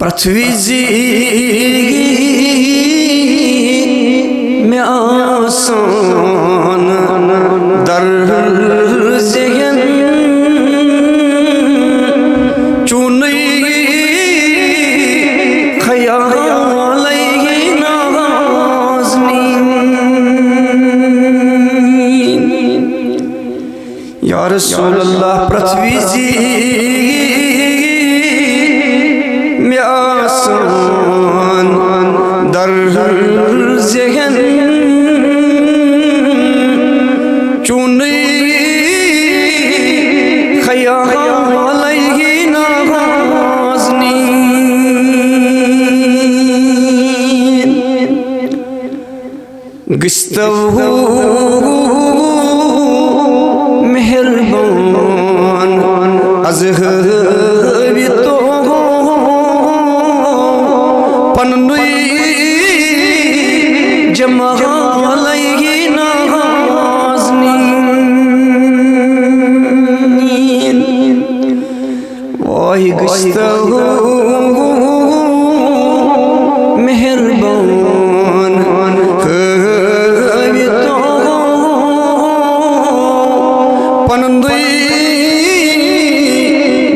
पृथ्वी में आसान दर ज़हन चुनी ख्याल नाज़नी या रसूल अल्लाह पृथ्वी आसान दर ज़हन चुनी ख्याल नाज़नी गुस्तहू मेहरबान अज़हर तो मेहरबान पनंदुई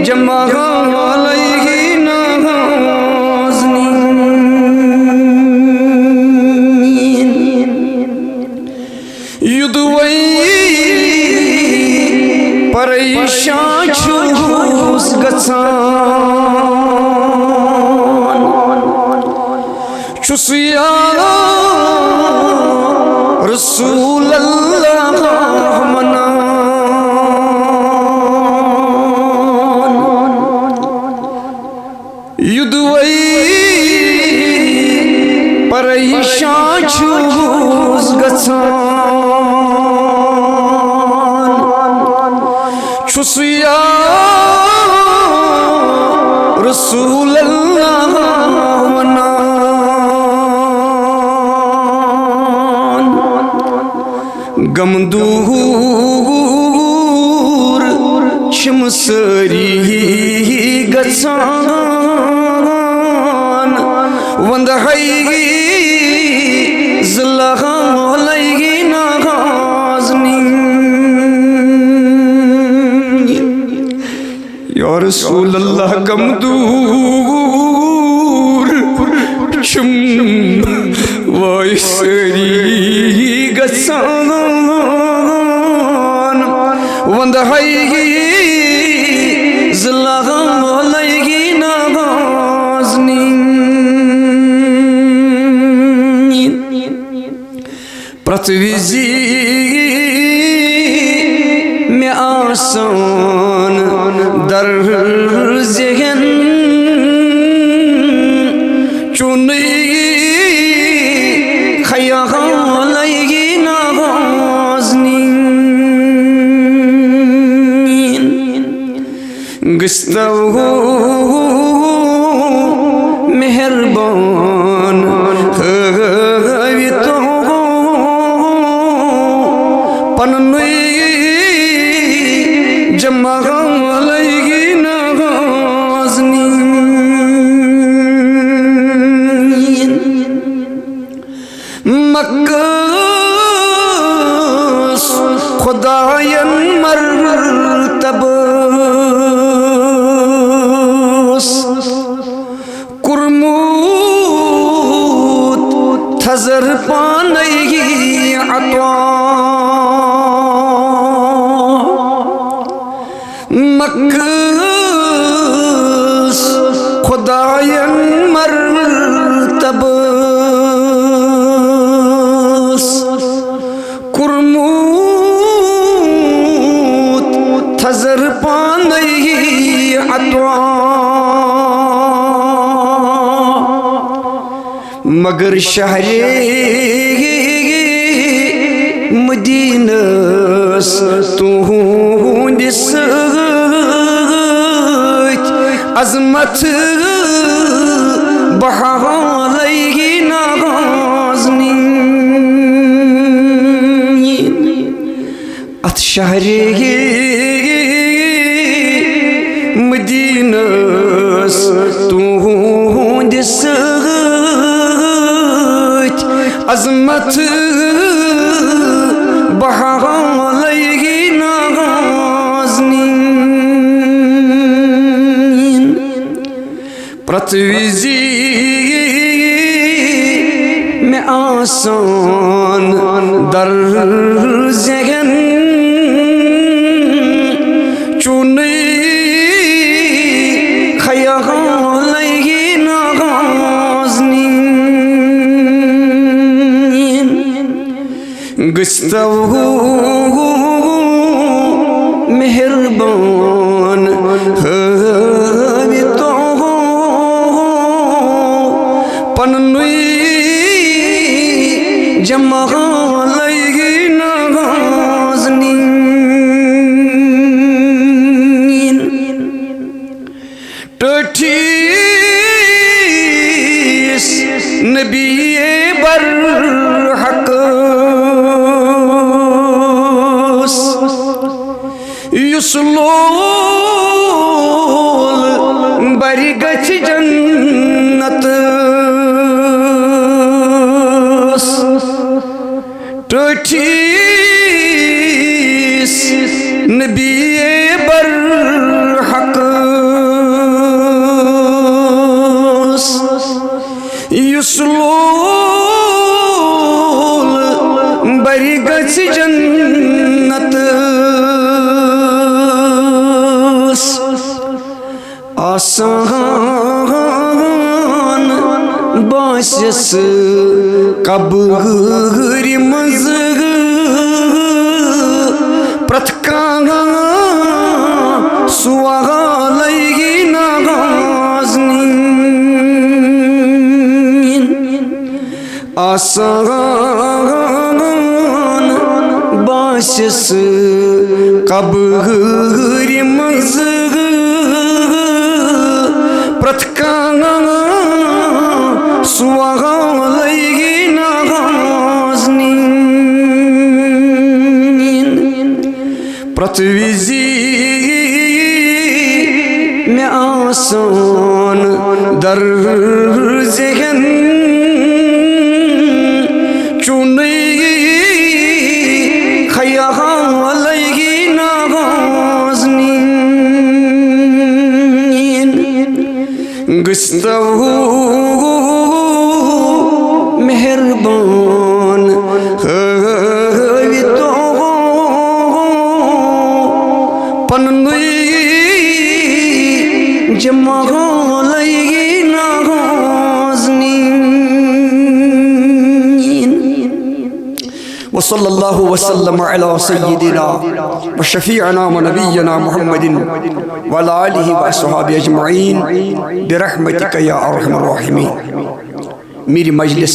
जमा परेशान छूस गसान चुसिया रसूल अल्लाह मनान युद्धवई परेशान छूस गसान चुसिया रसूल अल्लाह मनान गमदूर शमसरी गसान वंदहई ज़ल्लाह या रसूल अल्लाह गमदूर शुम वायसरी गसान वंदहई ज़ल्लाह नाज़नी पृथ्वी में आसान दर ज़हन चुनी ख्याल नाज़नी गुस्तहू मेहरबान तो पननुई जमा मक़स खुदायन मर्तबस कुरमूत थज़र पानई अत्वा मक़स खुदायन मर्तबस कुरमूत थज़र पानई अत्वा मगर शहरे मदीनस तुहुंदिस अज़मत बहालई नाज़नी अथ शहरे मदीनस तुहुं तुहुंदि सۭتۍ अजमत बहालगी नाज़नीं प्रत विज़ि में आसान दर ज़हन चुनी ख़यालगी नाज़नीं गुस्तहू मेहरबान तो पन्नुई जमालगी नाज़नीं टठीस नबी बरहक युसलोल बरी गछ जन्नत टठीस नबी बरहक युसलोल बरी गछ जन्नत आसान बासिस कब्र मज़ प्रत कांह सुवालगी नाज़नीं आसान बासिस कब्र मज़ प्रत कांह सुवालगी नाज़नीं प्रत विज़ि में आसान दर ज़हन चुनी ख़यालगी नाज़नीं गुस्तहू मेहरबान तो पन्नुई जमालगी नाज़नीं वसल्लल्लाहु वसल्लम अला सय्यिदिना व शफीअना व नबिय्यना मुहम्मदिन व अला आलिहि व अस्हाबिहि अजमईन बिरहमतिका या अरहमर राहिमीन। मेरी मजलिस